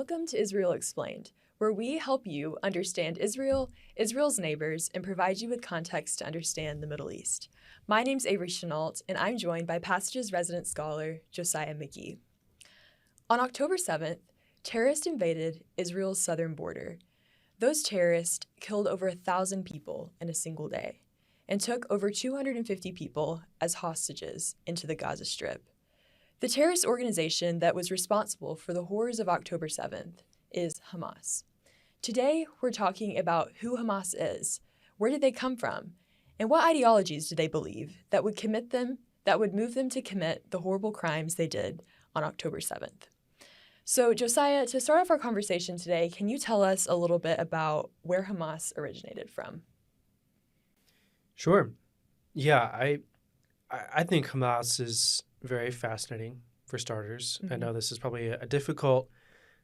Welcome to Israel Explained, where we help you understand Israel, Israel's neighbors, and provide you with context to understand the Middle East. My name's Avery Chenault, and I'm joined by Passage's resident scholar, Josiah McGee. On October 7th, terrorists invaded Israel's southern border. Those terrorists killed over 1,000 people in a single day and took over 250 people as hostages into the Gaza Strip. The terrorist organization that was responsible for the horrors of October 7th is Hamas. Today, we're talking about who Hamas is, where did they come from, and what ideologies do they believe that would move them to commit the horrible crimes they did on October 7th. So, Josiah, to start off our conversation today, can you tell us a little bit about where Hamas originated from? Sure. Yeah, I think Hamas is very fascinating, for starters. Mm-hmm. I know this is probably a difficult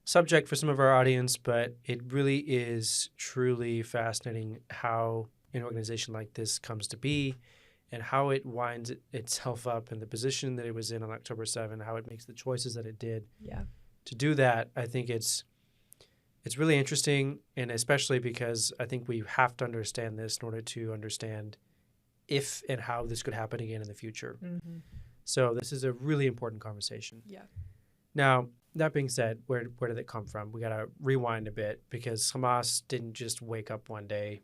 subject for some of our audience, but it really is truly fascinating how an organization like this comes to be and how it winds itself up in the position that it was in on October 7th, how it makes the choices that it did. Yeah. To do that, I think it's really interesting, and especially because I think we have to understand this in order to understand if and how this could happen again in the future. Mm-hmm. So this is a really important conversation. Yeah. Now, that being said, where did it come from? We got to rewind a bit because Hamas didn't just wake up one day,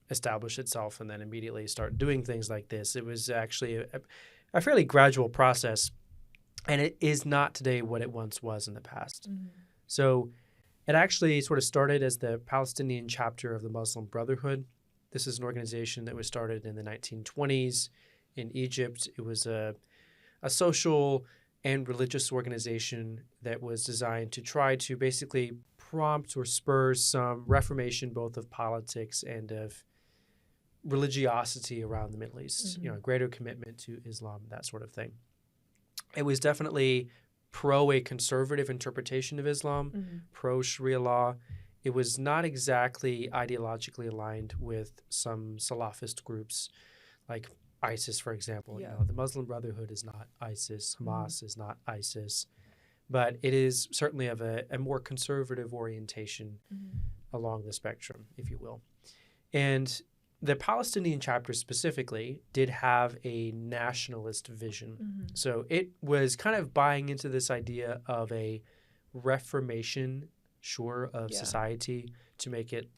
establish itself, and then immediately start doing things like this. It was actually a fairly gradual process, and it is not today what it once was in the past. Mm-hmm. So it actually sort of started as the Palestinian chapter of the Muslim Brotherhood. This is an organization that was started in the 1920s in Egypt. It was a social and religious organization that was designed to try to basically prompt or spur some reformation both of politics and of religiosity around the Middle East, Mm-hmm. Greater commitment to Islam, that sort of thing. It was definitely pro a conservative interpretation of Islam, Mm-hmm. pro Sharia law. It was not exactly ideologically aligned with some Salafist groups like ISIS, for example. Yeah. The Muslim Brotherhood is not ISIS. Hamas is not ISIS. But it is certainly of a more conservative orientation along the spectrum, if you will. And the Palestinian chapter specifically did have a nationalist vision. Mm-hmm. So it was kind of buying into this idea of a reformation, of society to make it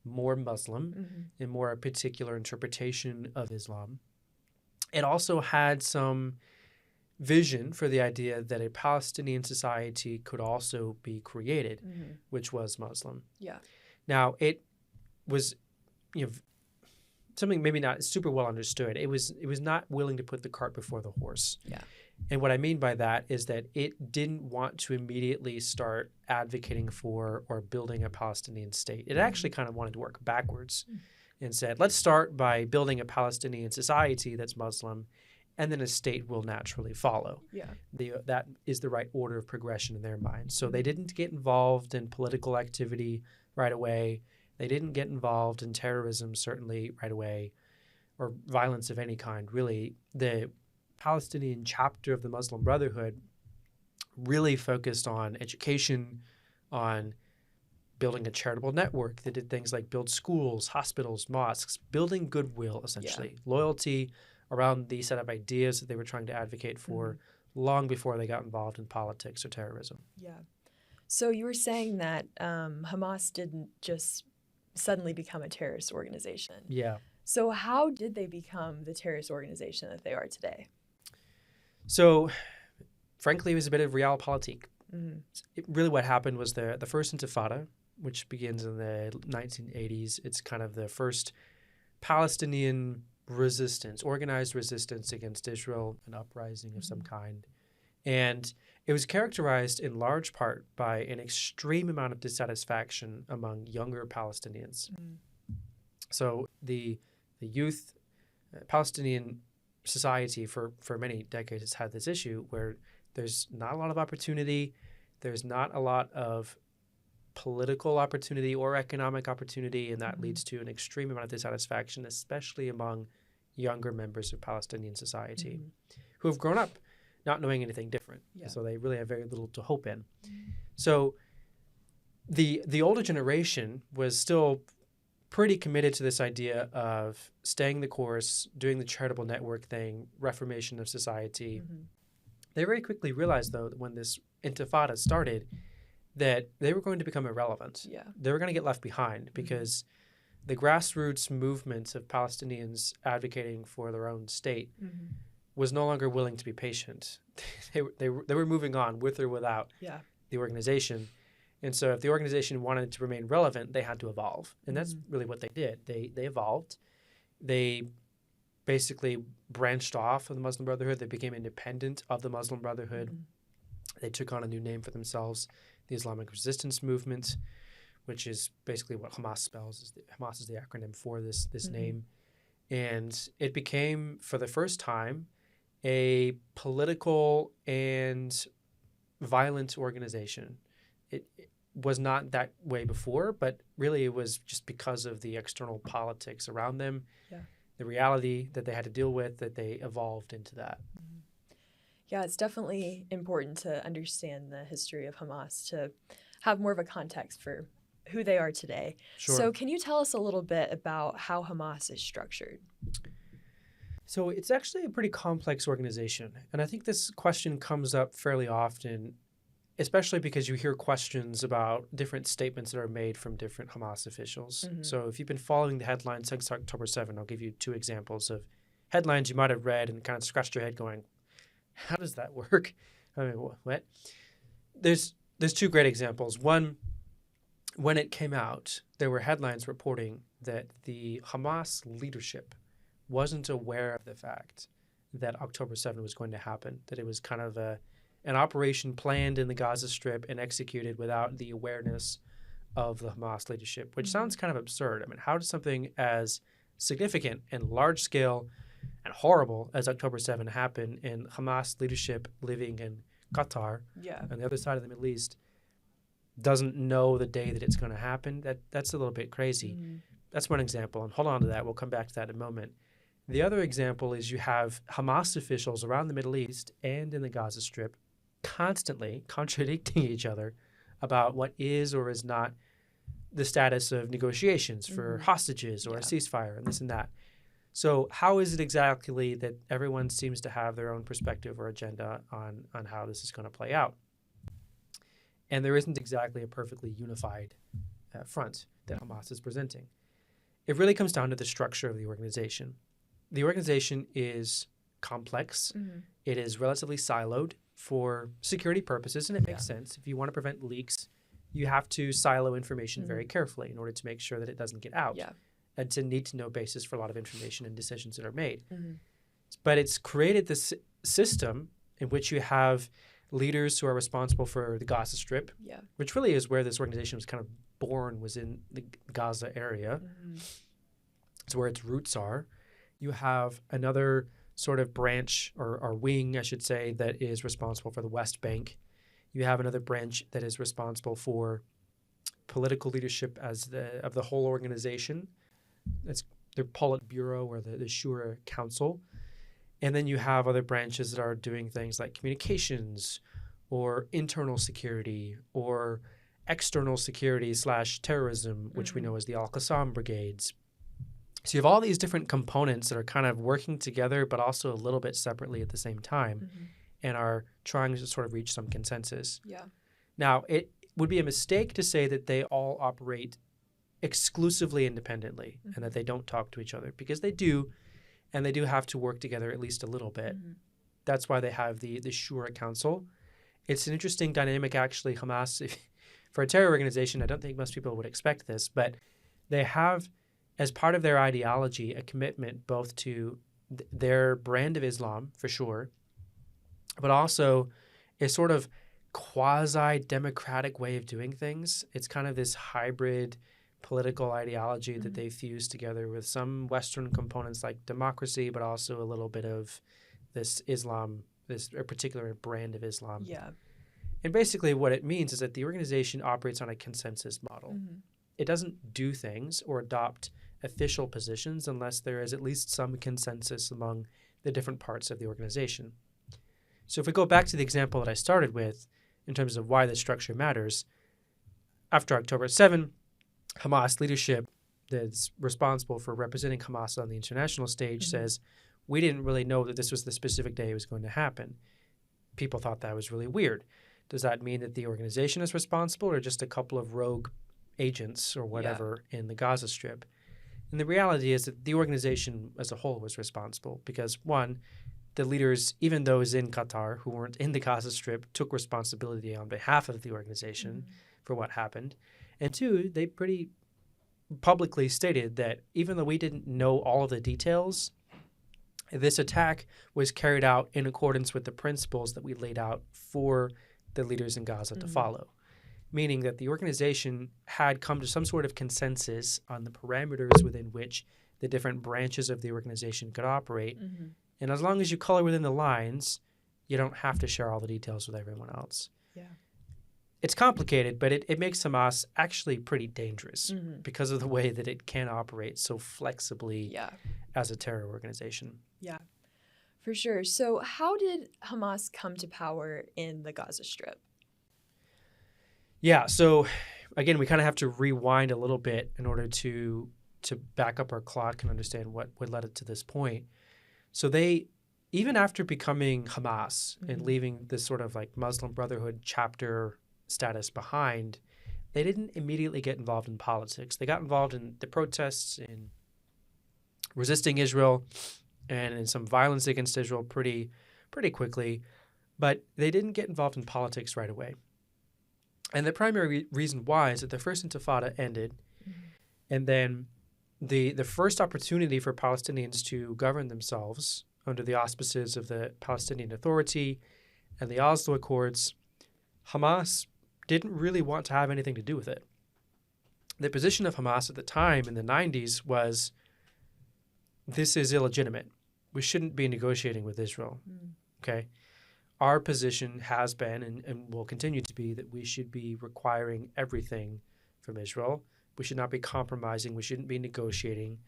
more Muslim and more a particular interpretation of Islam. It also had some vision for the idea that a Palestinian society could also be created, which was Muslim. Yeah. Now, it was, something maybe not super well understood. It was not willing to put the cart before the horse. Yeah. And what I mean by that is that it didn't want to immediately start advocating for or building a Palestinian state. It actually kind of wanted to work backwards and said, let's start by building a Palestinian society that's Muslim, and then a state will naturally follow. Yeah. That is the right order of progression in their minds. So they didn't get involved in political activity right away. They didn't get involved in terrorism certainly right away, or violence of any kind, really. The Palestinian chapter of the Muslim Brotherhood really focused on education, on building a charitable network. They did things like build schools, hospitals, mosques, building goodwill, essentially, loyalty around the set of ideas that they were trying to advocate for long before they got involved in politics or terrorism. Yeah. So you were saying that Hamas didn't just suddenly become a terrorist organization. Yeah. So how did they become the terrorist organization that they are today? So, frankly, it was a bit of realpolitik. Mm-hmm. Really what happened was the first Intifada, which begins in the 1980s. It's kind of the first Palestinian resistance, organized resistance against Israel, an uprising of some kind. And it was characterized in large part by an extreme amount of dissatisfaction among younger Palestinians. So the youth, Palestinian society for many decades has had this issue where there's not a lot of opportunity, there's not a lot of political opportunity or economic opportunity, and that leads to an extreme amount of dissatisfaction, especially among younger members of Palestinian society who have grown up not knowing anything different. Yeah. So they really have very little to hope in. So the older generation was still pretty committed to this idea of staying the course, doing the charitable network thing, reformation of society. They very quickly realized, though, that when this intifada started, that they were going to become irrelevant. Yeah. They were going to get left behind because the grassroots movement of Palestinians advocating for their own state was no longer willing to be patient. They were moving on with or without the organization. And so if the organization wanted to remain relevant, they had to evolve. And that's really what they did. They evolved. They basically branched off of the Muslim Brotherhood. They became independent of the Muslim Brotherhood. They took on a new name for themselves, the Islamic Resistance Movement, which is basically what Hamas spells. Hamas is the acronym for this name. And it became, for the first time, a political and violent organization. It was not that way before, but really it was just because of the external politics around them, the reality that they had to deal with, that they evolved into that. Yeah, it's definitely important to understand the history of Hamas to have more of a context for who they are today. Sure. So can you tell us a little bit about how Hamas is structured? So it's actually a pretty complex organization. And I think this question comes up fairly often, especially because you hear questions about different statements that are made from different Hamas officials. So if you've been following the headlines since October 7, I'll give you two examples of headlines you might have read and kind of scratched your head going, how does that work? I mean, what? There's two great examples. One, when it came out, there were headlines reporting that the Hamas leadership wasn't aware of the fact that October 7 was going to happen, that it was kind of an operation planned in the Gaza Strip and executed without the awareness of the Hamas leadership, which sounds kind of absurd. I mean, how does something as significant and large-scale and horrible as October 7 happen in Hamas leadership living in Qatar on the other side of the Middle East doesn't know the day that it's going to happen? That's a little bit crazy. That's one example, and hold on to that. We'll come back to that in a moment. The other example is you have Hamas officials around the Middle East and in the Gaza Strip constantly contradicting each other about what is or is not the status of negotiations for hostages or a ceasefire and this and that. So how is it exactly that everyone seems to have their own perspective or agenda on how this is going to play out? And there isn't exactly a perfectly unified front that Hamas is presenting. It really comes down to the structure of the organization. The organization is complex. It is relatively siloed for security purposes, and it makes sense. If you want to prevent leaks, you have to silo information very carefully in order to make sure that it doesn't get out. It's a need-to-know basis for a lot of information and decisions that are made. But it's created this system in which you have leaders who are responsible for the Gaza Strip, which really is where this organization was kind of born, was in the Gaza area. It's where its roots are. You have another sort of branch or wing, I should say, that is responsible for the West Bank. You have another branch that is responsible for political leadership of the whole organization. That's their Politburo or the Shura Council. And then you have other branches that are doing things like communications or internal security or external security / terrorism, which we know as the Al-Qassam brigades. So you have all these different components that are kind of working together, but also a little bit separately at the same time, and are trying to sort of reach some consensus. Now, it would be a mistake to say that they all operate exclusively independently and that they don't talk to each other, because they do, and they do have to work together at least a little bit. That's why they have the Shura Council. It's an interesting dynamic, actually. Hamas, for a terror organization, I don't think most people would expect this, but they have, as part of their ideology, a commitment both to their brand of Islam, for sure, but also a sort of quasi-democratic way of doing things. It's kind of this hybrid political ideology that they fuse together with some Western components like democracy, but also a little bit of this Islam, this particular brand of Islam. And basically what it means is that the organization operates on a consensus model. It doesn't do things or adopt official positions unless there is at least some consensus among the different parts of the organization. So if we go back to the example that I started with in terms of why the structure matters, after October 7, Hamas leadership that's responsible for representing Hamas on the international stage says, we didn't really know that this was the specific day it was going to happen. People thought that was really weird. Does that mean that the organization is responsible or just a couple of rogue agents or whatever in the Gaza Strip? And the reality is that the organization as a whole was responsible because, one, the leaders, even those in Qatar who weren't in the Gaza Strip, took responsibility on behalf of the organization for what happened. And two, they pretty publicly stated that even though we didn't know all of the details, this attack was carried out in accordance with the principles that we laid out for the leaders in Gaza to follow, meaning that the organization had come to some sort of consensus on the parameters within which the different branches of the organization could operate. And as long as you color within the lines, you don't have to share all the details with everyone else. Yeah. It's complicated, but it makes Hamas actually pretty dangerous because of the way that it can operate so flexibly as a terror organization. Yeah, for sure. So how did Hamas come to power in the Gaza Strip? Yeah, so again, we kind of have to rewind a little bit in order to back up our clock and understand what led it to this point. So they, even after becoming Hamas and leaving this sort of like Muslim Brotherhood chapter status behind, they didn't immediately get involved in politics. They got involved in the protests, in resisting Israel, and in some violence against Israel pretty quickly, but they didn't get involved in politics right away. And the primary reason why is that the first Intifada ended, and then the first opportunity for Palestinians to govern themselves under the auspices of the Palestinian Authority and the Oslo Accords, Hamas didn't really want to have anything to do with it. The position of Hamas at the time in the 90s was, this is illegitimate. We shouldn't be negotiating with Israel. Okay? Our position has been and will continue to be that we should be requiring everything from Israel. We should not be compromising. We shouldn't be negotiating.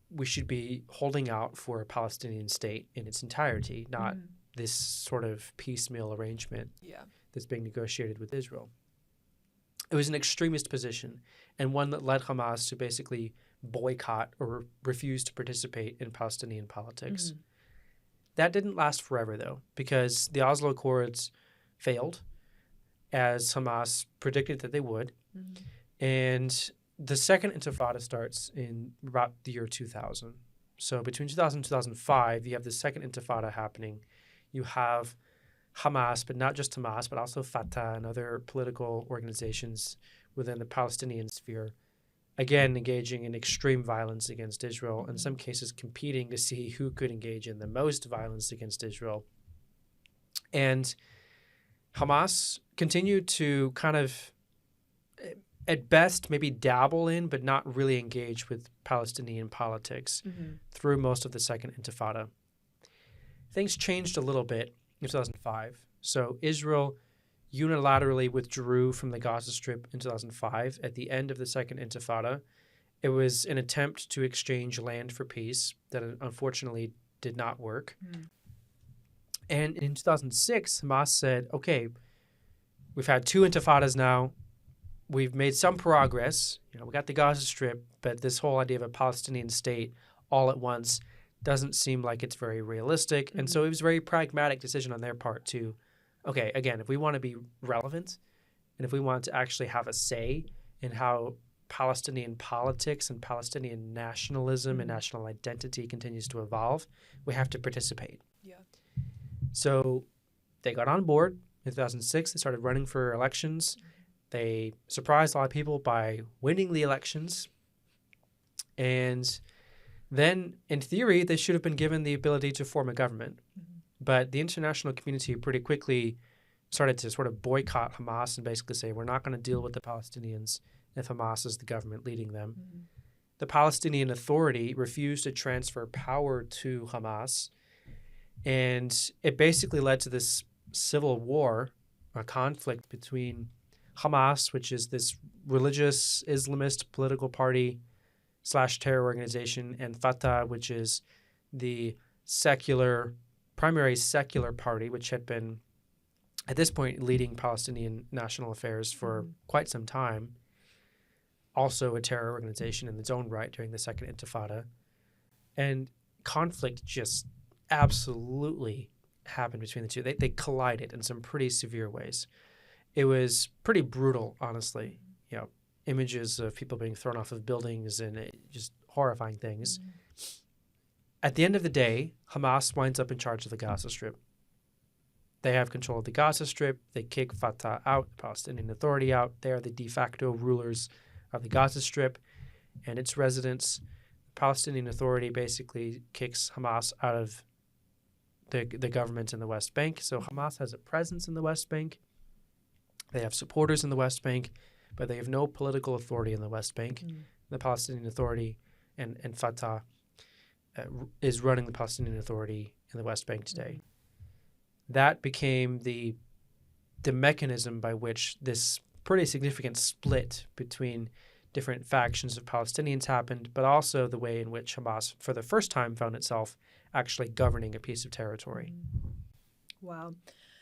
We should be holding out for a Palestinian state in its entirety, not this sort of piecemeal arrangement that's being negotiated with Israel. It was an extremist position and one that led Hamas to basically boycott or refuse to participate in Palestinian politics. That didn't last forever, though, because the Oslo Accords failed, as Hamas predicted that they would. And the second Intifada starts in about the year 2000. So between 2000 and 2005, you have the second Intifada happening. You have Hamas, but not just Hamas, but also Fatah and other political organizations within the Palestinian sphere, again, engaging in extreme violence against Israel, in some cases competing to see who could engage in the most violence against Israel. And Hamas continued to kind of, at best, maybe dabble in, but not really engage with Palestinian politics through most of the second Intifada. Things changed a little bit in 2005. So Israel unilaterally withdrew from the Gaza Strip in 2005 at the end of the second Intifada. It was an attempt to exchange land for peace that unfortunately did not work. And in 2006, Hamas said, okay, we've had two Intifadas now. We've made some progress. We got the Gaza Strip, but this whole idea of a Palestinian state all at once doesn't seem like it's very realistic. And so it was a very pragmatic decision on their part to, okay, again, if we want to be relevant and if we want to actually have a say in how Palestinian politics and Palestinian nationalism and national identity continues to evolve, we have to participate. So they got on board. In 2006, they started running for elections. They surprised a lot of people by winning the elections. And then, in theory, they should have been given the ability to form a government. But the international community pretty quickly started to sort of boycott Hamas and basically say, we're not going to deal with the Palestinians if Hamas is the government leading them. The Palestinian Authority refused to transfer power to Hamas. And it basically led to this civil war, a conflict between Hamas, which is this religious Islamist political party / terror organization, and Fatah, which is the primary secular party, which had been at this point leading Palestinian national affairs for quite some time, also a terror organization in its own right during the Second Intifada. And conflict just absolutely happened between the two. They collided in some pretty severe ways. It was pretty brutal, honestly. You know, images of people being thrown off of buildings and just horrifying things. At the end of the day, Hamas winds up in charge of the Gaza Strip. They have control of the Gaza Strip. They kick Fatah out, the Palestinian Authority out. They are the de facto rulers of the Gaza Strip and its residents. The Palestinian Authority basically kicks Hamas out of the government in the West Bank. So Hamas has a presence in the West Bank. They have supporters in the West Bank, but they have no political authority in the West Bank. The Palestinian Authority and Fatah is running the Palestinian Authority in the West Bank today. That became the mechanism by which this pretty significant split between different factions of Palestinians happened, but also the way in which Hamas, for the first time, found itself actually governing a piece of territory. Wow.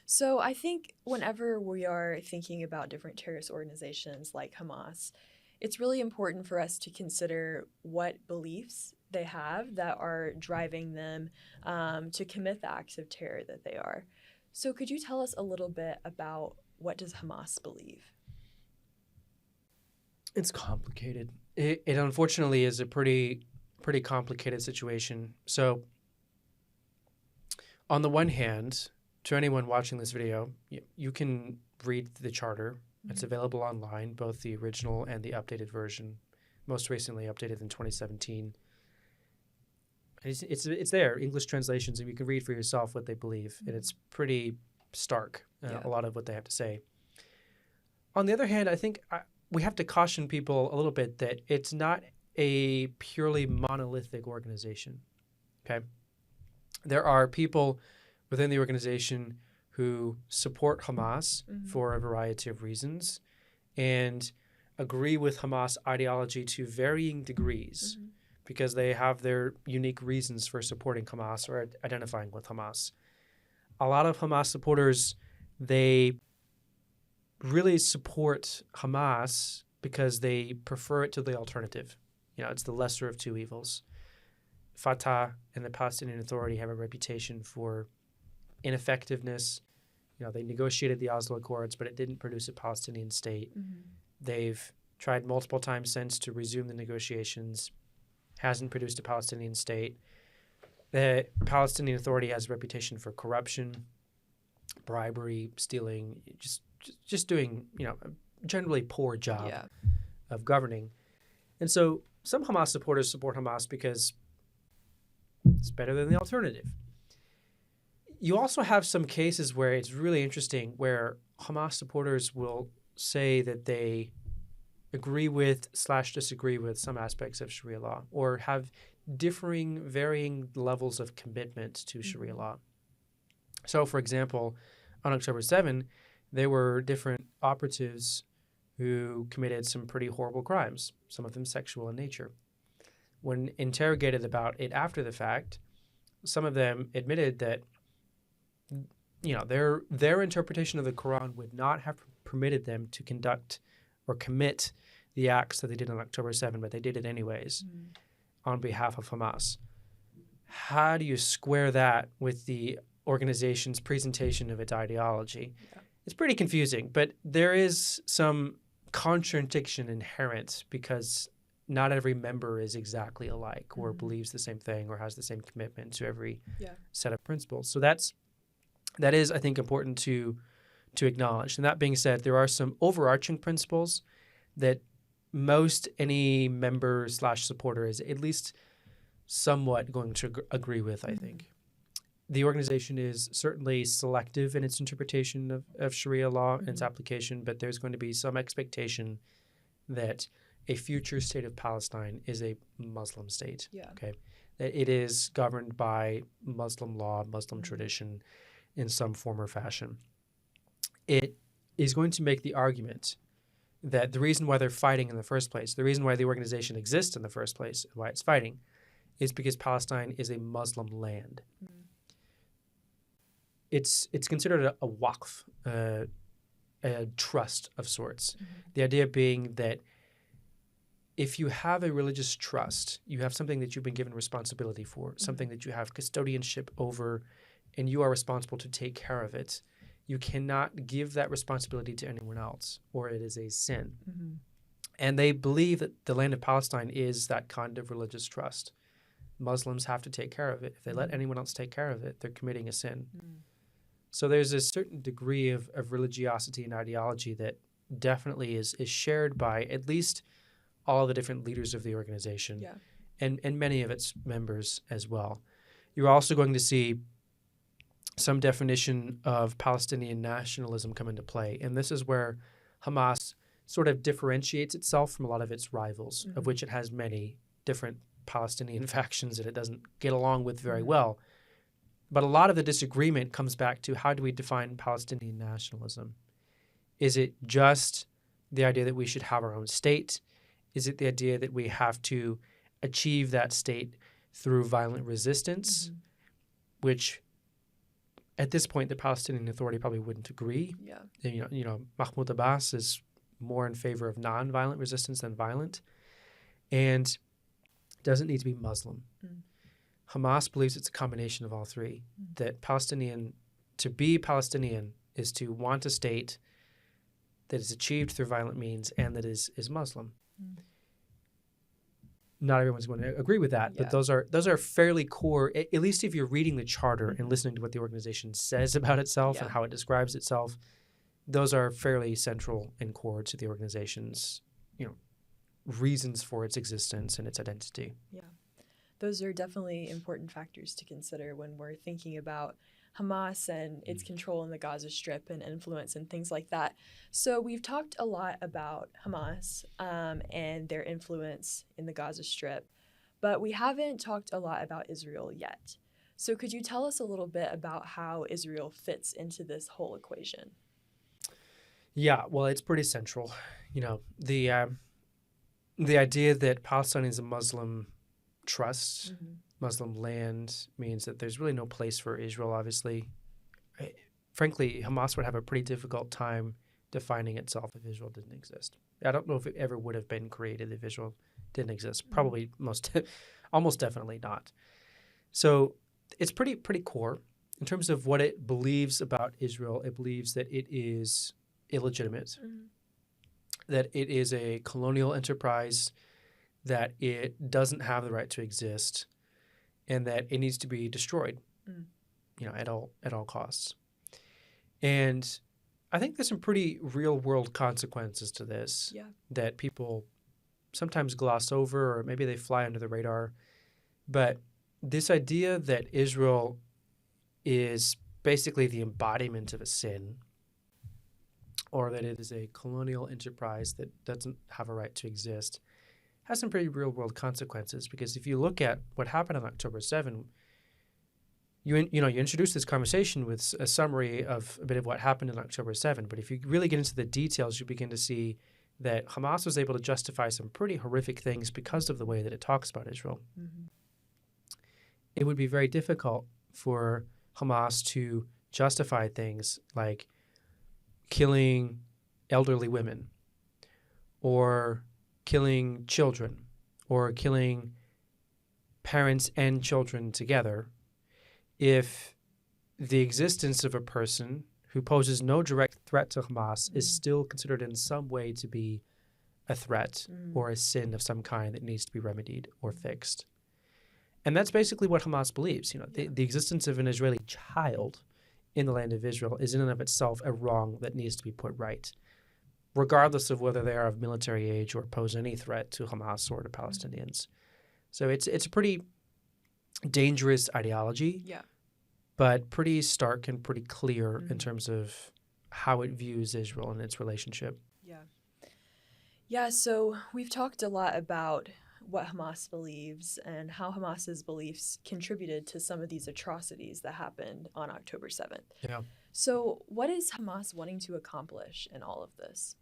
So I think whenever we are thinking about different terrorist organizations like Hamas, it's really important for us to consider what beliefs they have that are driving them to commit the acts of terror that they are. So could you tell us a little bit about what does Hamas believe? It's complicated. It unfortunately is a pretty complicated situation. So on the one hand, to anyone watching this video, you can read the charter. It's available online, both the original and the updated version, most recently updated in 2017. It's there, English translations, and you can read for yourself what they believe, and it's pretty stark, a lot of what they have to say. On the other hand, I think we have to caution people a little bit that it's not a purely monolithic organization, okay? There are people within the organization who support Hamas for a variety of reasons and agree with Hamas ideology to varying degrees because they have their unique reasons for supporting Hamas or identifying with Hamas. A lot of Hamas supporters, they really support Hamas because they prefer it to the alternative. It's the lesser of two evils. Fatah and the Palestinian Authority have a reputation for ineffectiveness. They negotiated the Oslo Accords, but it didn't produce a Palestinian state. They've tried multiple times since to resume the negotiations, hasn't produced a Palestinian state. The Palestinian Authority has a reputation for corruption, bribery, stealing, just doing, a generally poor job of governing. And so some Hamas supporters support Hamas because it's better than the alternative. You also have some cases where it's really interesting where Hamas supporters will say that they agree with / disagree with some aspects of Sharia law or have varying levels of commitment to Sharia law. So, for example, on October 7, there were different operatives who committed some pretty horrible crimes, some of them sexual in nature. When interrogated about it after the fact, some of them admitted that their interpretation of the Quran would not have permitted them to conduct or commit the acts that they did on October 7, but they did it anyways on behalf of Hamas. How do you square that with the organization's presentation of its ideology? It's pretty confusing, but there is some contradiction inherent because not every member is exactly alike or believes the same thing or has the same commitment to every set of principles. So that is, I think, important to acknowledge. And that being said, there are some overarching principles that most any member / supporter is at least somewhat going to agree with, I think. The organization is certainly selective in its interpretation of Sharia law and its application, but there's going to be some expectation that a future state of Palestine is a Muslim state. Okay, that it is governed by Muslim law, Muslim tradition in some form or fashion. It is going to make the argument that the reason why they're fighting in the first place, the reason why the organization exists in the first place, and why it's fighting, is because Palestine is a Muslim land. it's considered a waqf, a trust of sorts. Mm-hmm. The idea being that if you have a religious trust, you have something that you've been given responsibility for, something that you have custodianship over, and you are responsible to take care of it. You cannot give that responsibility to anyone else, or it is a sin. Mm-hmm. And they believe that the land of Palestine is that kind of religious trust. Muslims have to take care of it. If they let anyone else take care of it, they're committing a sin. Mm. So there's a certain degree of religiosity and ideology that definitely is shared by at least all the different leaders of the organization, Yeah. and many of its members as well. You're also going to see some definition of Palestinian nationalism come into play. And this is where Hamas sort of differentiates itself from a lot of its rivals, of which it has many different Palestinian factions that it doesn't get along with very well. But a lot of the disagreement comes back to, how do we define Palestinian nationalism? Is it just the idea that we should have our own state? Is it the idea that we have to achieve that state through violent resistance, which at this point the Palestinian Authority probably wouldn't agree. Yeah. And, Mahmoud Abbas is more in favor of nonviolent resistance than violent, and doesn't need to be Muslim. Hamas believes it's a combination of all three. That to be Palestinian is to want a state that is achieved through violent means and that is Muslim. Not everyone's going to agree with that, but those are fairly core, at least if you're reading the charter and listening to what the organization says about itself and how it describes itself. Those are fairly central and core to the organization's, reasons for its existence and its identity. Yeah. Those are definitely important factors to consider when we're thinking about Hamas and its control in the Gaza Strip and influence and things like that. So we've talked a lot about Hamas and their influence in the Gaza Strip, but we haven't talked a lot about Israel yet. So could you tell us a little bit about how Israel fits into this whole equation? Yeah, well, it's pretty central. The idea that Palestine is a Muslim trust, Muslim land, means that there's really no place for Israel, obviously. Frankly, Hamas would have a pretty difficult time defining itself if Israel didn't exist. I don't know if it ever would have been created if Israel didn't exist. Probably almost definitely not. So it's pretty core. In terms of what it believes about Israel, it believes that it is illegitimate, that it is a colonial enterprise, that it doesn't have the right to exist, and that it needs to be destroyed, at all costs. And I think there's some pretty real world consequences to this that people sometimes gloss over, or maybe they fly under the radar. But this idea that Israel is basically the embodiment of a sin, or that it is a colonial enterprise that doesn't have a right to exist, has some pretty real-world consequences. Because if you look at what happened on October 7, you introduce this conversation with a summary of a bit of what happened on October 7. But if you really get into the details, you begin to see that Hamas was able to justify some pretty horrific things because of the way that it talks about Israel. It would be very difficult for Hamas to justify things like killing elderly women, or killing children, or killing parents and children together, if the existence of a person who poses no direct threat to Hamas is still considered in some way to be a threat or a sin of some kind that needs to be remedied or fixed. And that's basically what Hamas believes. The existence of an Israeli child in the land of Israel is in and of itself a wrong that needs to be put right, regardless of whether they are of military age or pose any threat to Hamas or to Palestinians. So it's a pretty dangerous ideology, but pretty stark and pretty clear in terms of how it views Israel and its relationship. Yeah, so we've talked a lot about what Hamas believes and how Hamas's beliefs contributed to some of these atrocities that happened on October 7th. Yeah. So what is Hamas wanting to accomplish in all of this?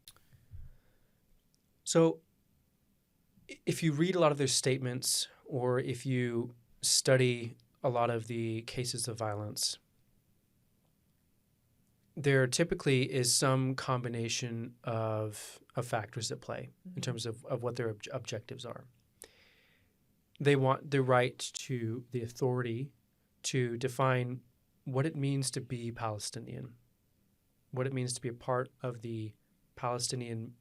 So if you read a lot of their statements, or if you study a lot of the cases of violence, there typically is some combination of factors at play in terms of what their objectives are. They want the right to the authority to define what it means to be Palestinian, what it means to be a part of the Palestinian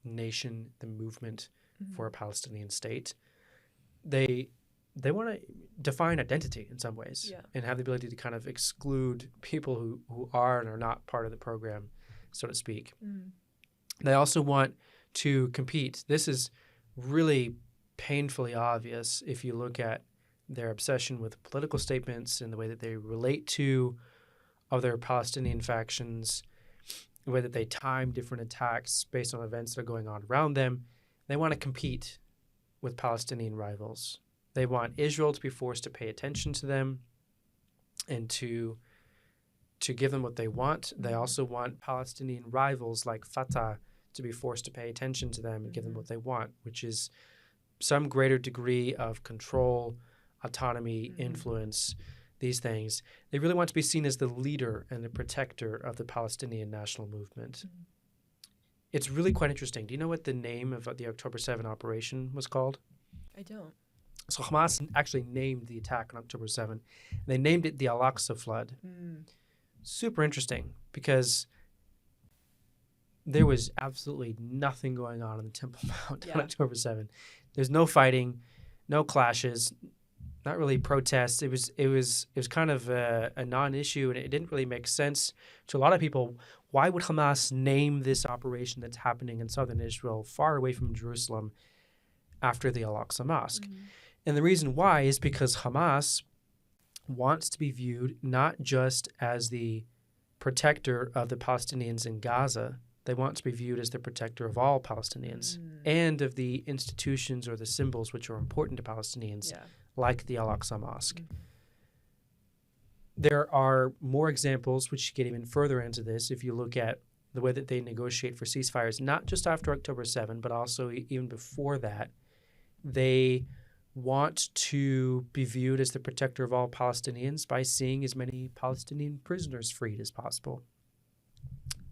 nation, the movement for a Palestinian state. They want to define identity in some ways and have the ability to kind of exclude people who are and are not part of the program, so to speak. They also want to compete. This is really painfully obvious if you look at their obsession with political statements and the way that they relate to other Palestinian factions, the way that they time different attacks based on events that are going on around them. They want to compete with Palestinian rivals. They want Israel to be forced to pay attention to them and to give them what they want. They also want Palestinian rivals like Fatah to be forced to pay attention to them and give them what they want, which is some greater degree of control, autonomy, influence, these things. They really want to be seen as the leader and the protector of the Palestinian national movement. It's really quite interesting. Do you know what the name of the October 7 operation was called? I don't. So Hamas actually named the attack on October 7. They named it the Al-Aqsa Flood. Super interesting because there was absolutely nothing going on in the Temple Mount on October 7. There's no fighting, no clashes, not really protests. It was kind of a non-issue, and it didn't really make sense to a lot of people. Why would Hamas name this operation that's happening in southern Israel, far away from Jerusalem, after the Al-Aqsa Mosque? And the reason why is because Hamas wants to be viewed not just as the protector of the Palestinians in Gaza. They want to be viewed as the protector of all Palestinians and of the institutions or the symbols which are important to Palestinians, like the Al-Aqsa Mosque. There are more examples which get even further into this if you look at the way that they negotiate for ceasefires, not just after October 7, but also even before that. They want to be viewed as the protector of all Palestinians by seeing as many Palestinian prisoners freed as possible.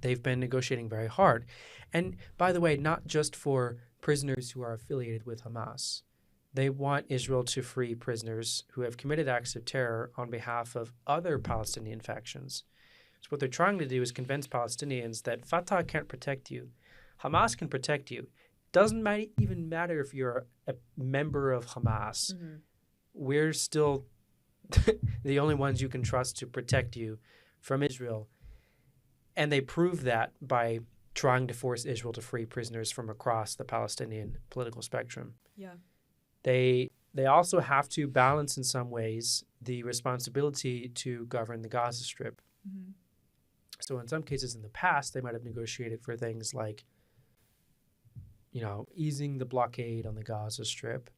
They've been negotiating very hard. And by the way, not just for prisoners who are affiliated with Hamas. They want Israel to free prisoners who have committed acts of terror on behalf of other Palestinian factions. So what they're trying to do is convince Palestinians that Fatah can't protect you. Hamas can protect you. Doesn't even matter if you're a member of Hamas. We're still the only ones you can trust to protect you from Israel. And they prove that by trying to force Israel to free prisoners from across the Palestinian political spectrum. They also have to balance in some ways the responsibility to govern the Gaza Strip. So in some cases in the past, they might have negotiated for things like, easing the blockade on the Gaza Strip,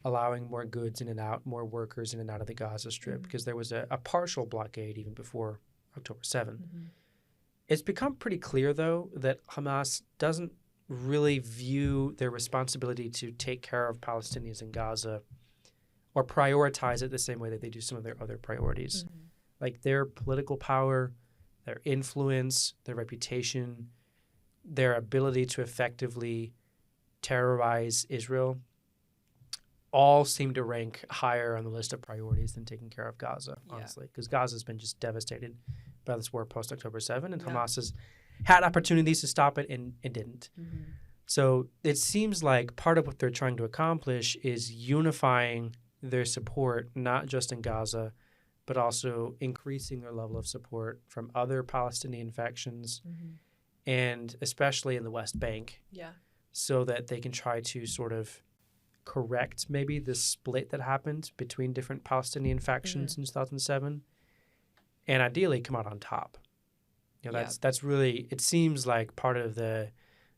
allowing more goods in and out, more workers in and out of the Gaza Strip, because there was a partial blockade even before October 7. It's become pretty clear, though, that Hamas doesn't really view their responsibility to take care of Palestinians in Gaza or prioritize it the same way that they do some of their other priorities. Like their political power, their influence, their reputation, their ability to effectively terrorize Israel all seem to rank higher on the list of priorities than taking care of Gaza, honestly, because Gaza's been just devastated by this war post-October 7, and Hamas has had opportunities to stop it and didn't. So it seems like part of what they're trying to accomplish is unifying their support, not just in Gaza, but also increasing their level of support from other Palestinian factions, and especially in the West Bank, so that they can try to sort of correct maybe the split that happened between different Palestinian factions in 2007, and ideally come out on top. That's really, it seems like part of the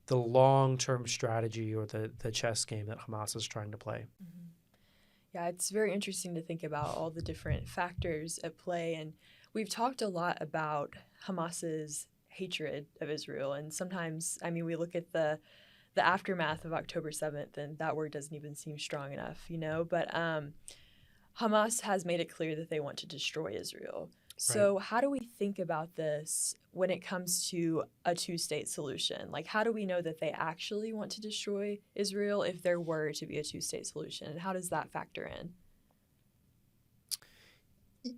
long-term strategy or the chess game that Hamas is trying to play. Yeah, it's very interesting to think about all the different factors at play. And we've talked a lot about Hamas's hatred of Israel. And sometimes, we look at the aftermath of October 7th, and that word doesn't even seem strong enough, But Hamas has made it clear that they want to destroy Israel. So how do we think about this when it comes to a two-state solution? Like, how do we know that they actually want to destroy Israel if there were to be a two-state solution? And how does that factor in?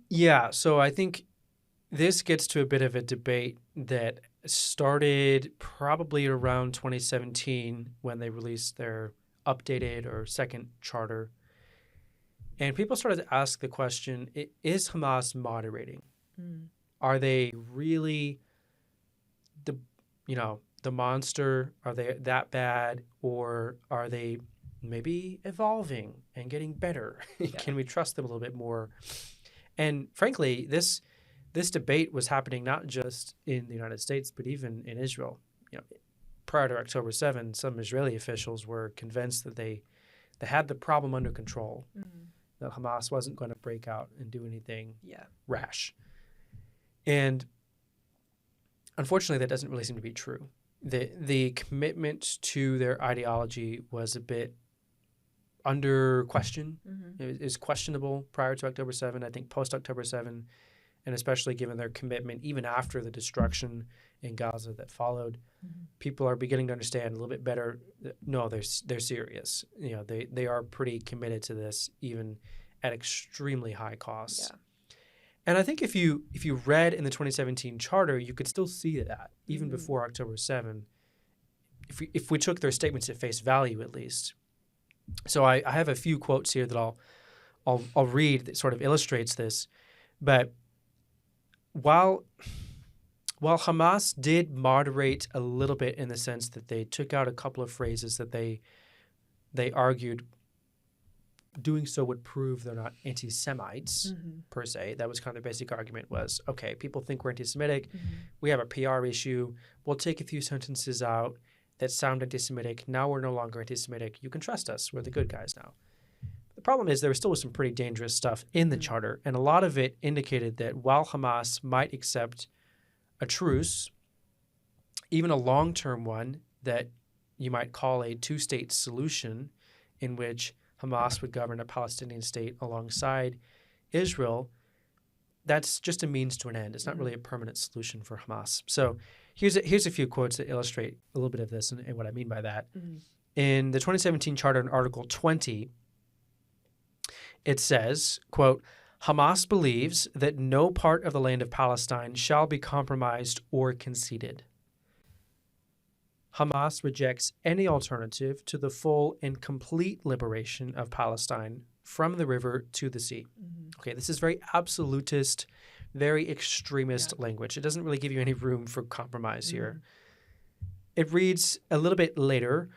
Yeah, so I think this gets to a bit of a debate that started probably around 2017 when they released their updated or second charter. And people started to ask the question, is Hamas moderating? Are they really the monster? Are they that bad? Or are they maybe evolving and getting better? Yeah. Can we trust them a little bit more? And frankly, this debate was happening not just in the United States, but even in Israel. Prior to October 7, some Israeli officials were convinced that they had the problem under control, that Hamas wasn't going to break out and do anything rash. And unfortunately, that doesn't really seem to be true. The commitment to their ideology was a bit under question. It is questionable prior to October 7. I think post-October 7, and especially given their commitment even after the destruction in Gaza that followed, people are beginning to understand a little bit better. No, they're serious. They are pretty committed to this, even at extremely high costs. Yeah. And I think if you read in the 2017 charter, you could still see that even before October 7, if we took their statements at face value at least. So I have a few quotes here that I'll read that sort of illustrates this. But while Hamas did moderate a little bit in the sense that they took out a couple of phrases that they argued doing so would prove they're not anti-Semites per se. That was kind of their basic argument was, okay, people think we're anti-Semitic. We have a PR issue. We'll take a few sentences out that sound anti-Semitic. Now we're no longer anti-Semitic. You can trust us. We're the good guys now. The problem is there still was some pretty dangerous stuff in the charter, and a lot of it indicated that while Hamas might accept a truce, even a long-term one that you might call a two-state solution in which Hamas would govern a Palestinian state alongside Israel, that's just a means to an end. It's not really a permanent solution for Hamas. So here's a few quotes that illustrate a little bit of this and what I mean by that. In the 2017 Charter in Article 20, it says, quote, Hamas believes that no part of the land of Palestine shall be compromised or conceded. Hamas rejects any alternative to the full and complete liberation of Palestine from the river to the sea. Okay, this is very absolutist, very extremist language. It doesn't really give you any room for compromise here. It reads a little bit later,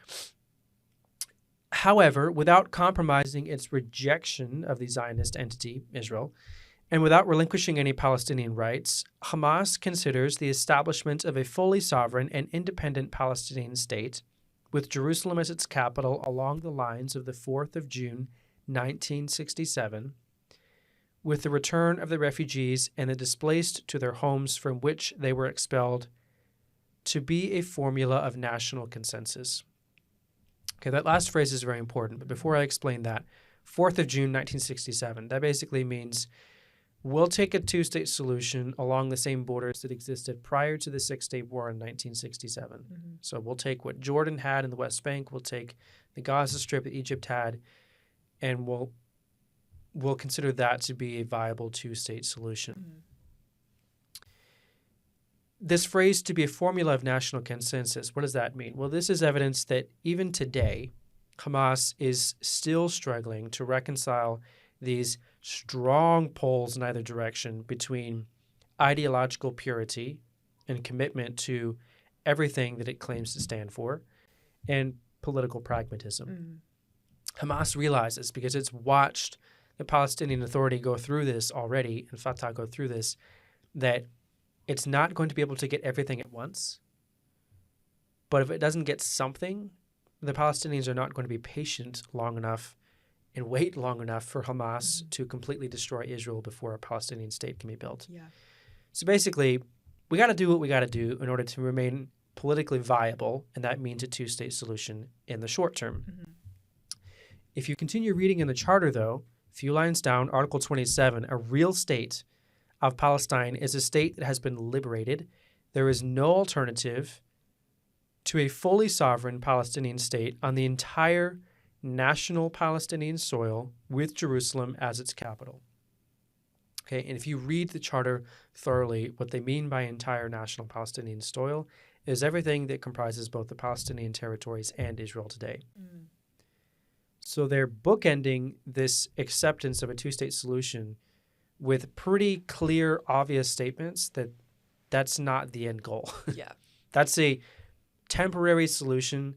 however, without compromising its rejection of the Zionist entity, Israel, and without relinquishing any Palestinian rights, Hamas considers the establishment of a fully sovereign and independent Palestinian state, with Jerusalem as its capital along the lines of the 4th of June, 1967, with the return of the refugees and the displaced to their homes from which they were expelled, to be a formula of national consensus. Okay, that last phrase is very important, but before I explain that, 4th of June, 1967, that basically means we'll take a two-state solution along the same borders that existed prior to the Six-Day War in 1967. So we'll take what Jordan had in the West Bank, we'll take the Gaza Strip that Egypt had, and we'll consider that to be a viable two-state solution. This phrase, to be a formula of national consensus, what does that mean? Well, this is evidence that even today, Hamas is still struggling to reconcile these strong poles in either direction between ideological purity and commitment to everything that it claims to stand for and political pragmatism. Hamas realizes, because it's watched the Palestinian Authority go through this already and Fatah go through this, that it's not going to be able to get everything at once. But if it doesn't get something, the Palestinians are not going to be patient long enough and wait long enough for Hamas to completely destroy Israel before a Palestinian state can be built. So basically, we got to do what we got to do in order to remain politically viable, and that means a two-state solution in the short term. If you continue reading in the charter, though, a few lines down, Article 27, a real state of Palestine is a state that has been liberated. There is no alternative to a fully sovereign Palestinian state on the entire national Palestinian soil with Jerusalem as its capital. Okay, and if you read the charter thoroughly, what they mean by entire national Palestinian soil is everything that comprises both the Palestinian territories and Israel today. Mm. So they're bookending this acceptance of a two-state solution with pretty clear, obvious statements that that's not the end goal. Yeah. That's a temporary solution.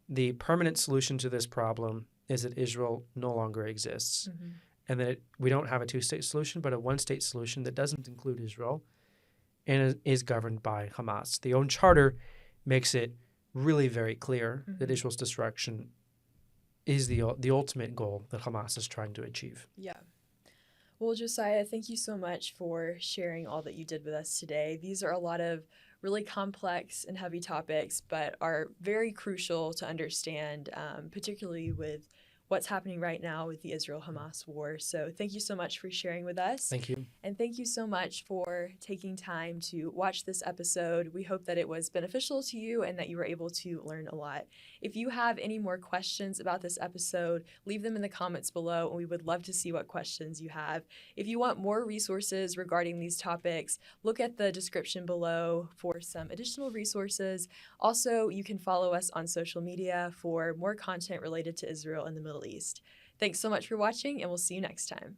The permanent solution to this problem is that Israel no longer exists. Mm-hmm. And that we don't have a two-state solution, but a one-state solution that doesn't include Israel and is governed by Hamas. The own charter makes it really very clear that Israel's destruction is the ultimate goal that Hamas is trying to achieve. Yeah. Well, Josiah, thank you so much for sharing all that you did with us today. These are a lot of really complex and heavy topics, but are very crucial to understand, particularly with what's happening right now with the Israel-Hamas war. So thank you so much for sharing with us. Thank you. And thank you so much for taking time to watch this episode. We hope that it was beneficial to you and that you were able to learn a lot. If you have any more questions about this episode, leave them in the comments below, and we would love to see what questions you have. If you want more resources regarding these topics, look at the description below for some additional resources. Also, you can follow us on social media for more content related to Israel and the Middle East. Thanks so much for watching, and we'll see you next time.